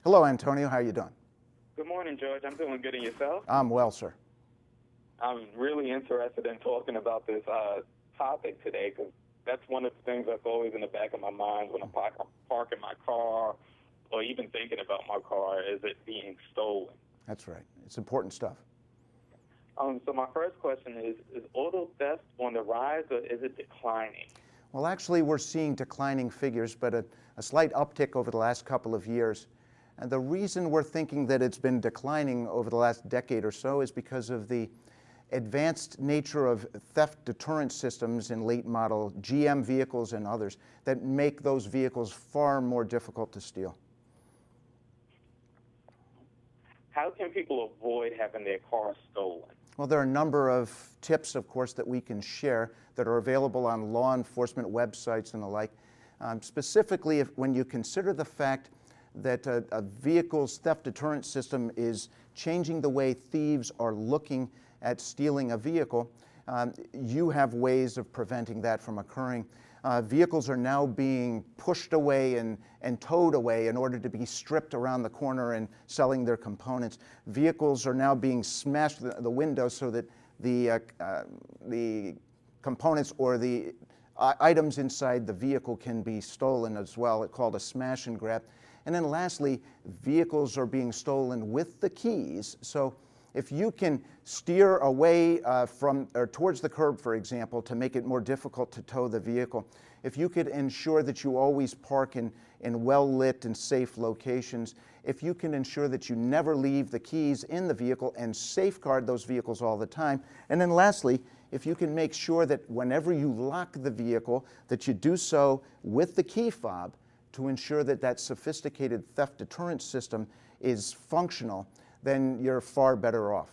Hello, Antonio. How are you doing? Good morning, George. I'm doing good, and yourself? I'm well, sir. I'm really interested in talking about this topic today because that's one of the things that's always in the back of my mind when I'm parking my car or even thinking about my car, is it being stolen? That's right. It's important stuff. So my first question is auto theft on the rise or is it declining? Well, actually, we're seeing declining figures, but a slight uptick over the last couple of years. And the reason we're thinking that it's been declining over the last decade or so is because of the advanced nature of theft deterrent systems in late model GM vehicles and others that make those vehicles far more difficult to steal. How can people avoid having their car stolen? Well, there are a number of tips, of course, that we can share that are available on law enforcement websites and the like. Specifically, when you consider the fact that a vehicle's theft deterrent system is changing the way thieves are looking at stealing a vehicle, you have ways of preventing that from occurring. Vehicles are now being pushed away and towed away in order to be stripped around the corner and selling their components. Vehicles are now being smashed the windows so that the components or the items inside the vehicle can be stolen as well. It's called a smash and grab. And then lastly, vehicles are being stolen with the keys. So if you can steer away from or towards the curb, for example, to make it more difficult to tow the vehicle, if you could ensure that you always park in well-lit and safe locations, if you can ensure that you never leave the keys in the vehicle and safeguard those vehicles all the time, and then lastly, if you can make sure that whenever you lock the vehicle, that you do so with the key fob to ensure that that sophisticated theft deterrent system is functional, then you're far better off.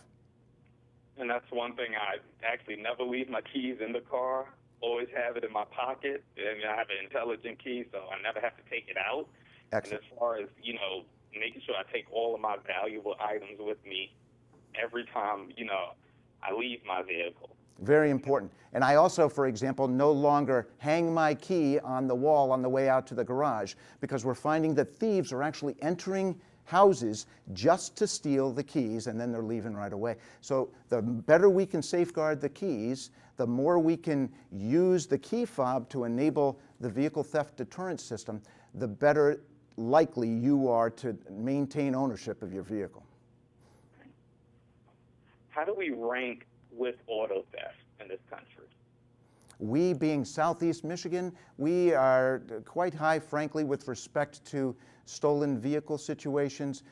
And that's one thing. I actually never leave my keys in the car, always have it in my pocket, and I have an intelligent key, so I never have to take it out. Excellent. And as far as, making sure I take all of my valuable items with me every time, I leave my vehicle. Very important. And I also, for example, no longer hang my key on the wall on the way out to the garage, because we're finding that thieves are actually entering houses just to steal the keys, and then they're leaving right away. So the better we can safeguard the keys, the more we can use the key fob to enable the vehicle theft deterrent system, the better likely you are to maintain ownership of your vehicle. How do we rank with auto theft in this country? We, being Southeast Michigan, we are quite high, frankly, with respect to stolen vehicle situations.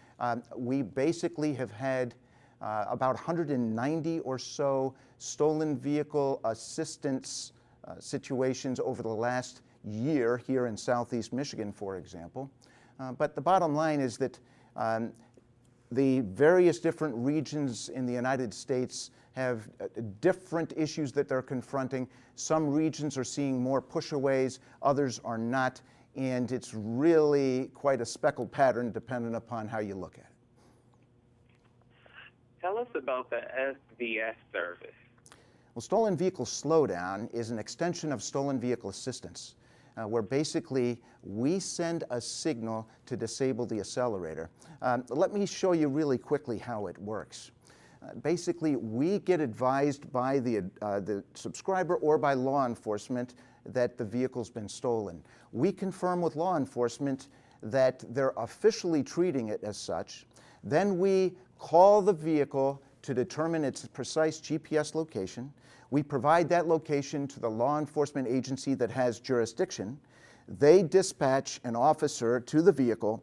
We basically have had about 190 or so stolen vehicle assistance situations over the last year here in Southeast Michigan, for example. But the bottom line is that the various different regions in the United States have different issues that they're confronting. Some regions are seeing more pushaways, others are not, and it's really quite a speckled pattern depending upon how you look at it. Tell us about the SVS service. Well, Stolen Vehicle Slowdown is an extension of Stolen Vehicle Assistance, where basically we send a signal to disable the accelerator. Let me show you really quickly how it works. Basically, we get advised by the subscriber or by law enforcement that the vehicle's been stolen. We confirm with law enforcement that they're officially treating it as such. Then we call the vehicle to determine its precise GPS location. We provide that location to the law enforcement agency that has jurisdiction. They dispatch an officer to the vehicle.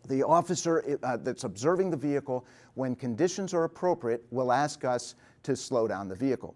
The officer that's observing the vehicle, when conditions are appropriate, will ask us to slow down the vehicle.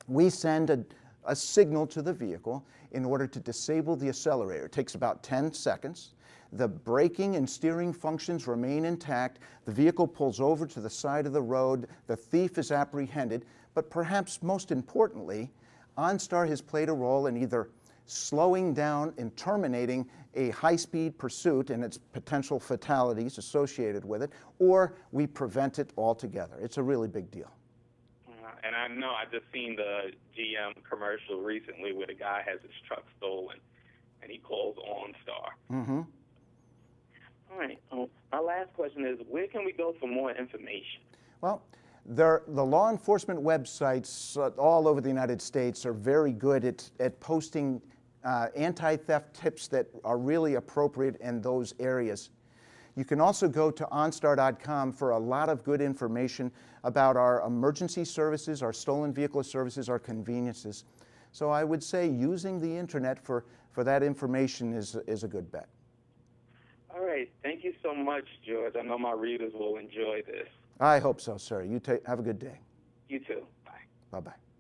We send a signal to the vehicle in order to disable the accelerator. It takes about 10 seconds. The braking and steering functions remain intact. The vehicle pulls over to the side of the road. The thief is apprehended. But perhaps most importantly, OnStar has played a role in either slowing down and terminating a high-speed pursuit and its potential fatalities associated with it, or we prevent it altogether. It's a really big deal. And I know I just seen the GM commercial recently where the guy has his truck stolen and he calls OnStar. Mm-hmm. All right. My last question is, where can we go for more information? Well, the law enforcement websites all over the United States are very good at posting anti-theft tips that are really appropriate in those areas. You can also go to OnStar.com for a lot of good information about our emergency services, our stolen vehicle services, our conveniences. So I would say using the internet for that information is a good bet. All right. Thank you so much, George. I know my readers will enjoy this. I hope so, sir. You have a good day. You too. Bye. Bye-bye.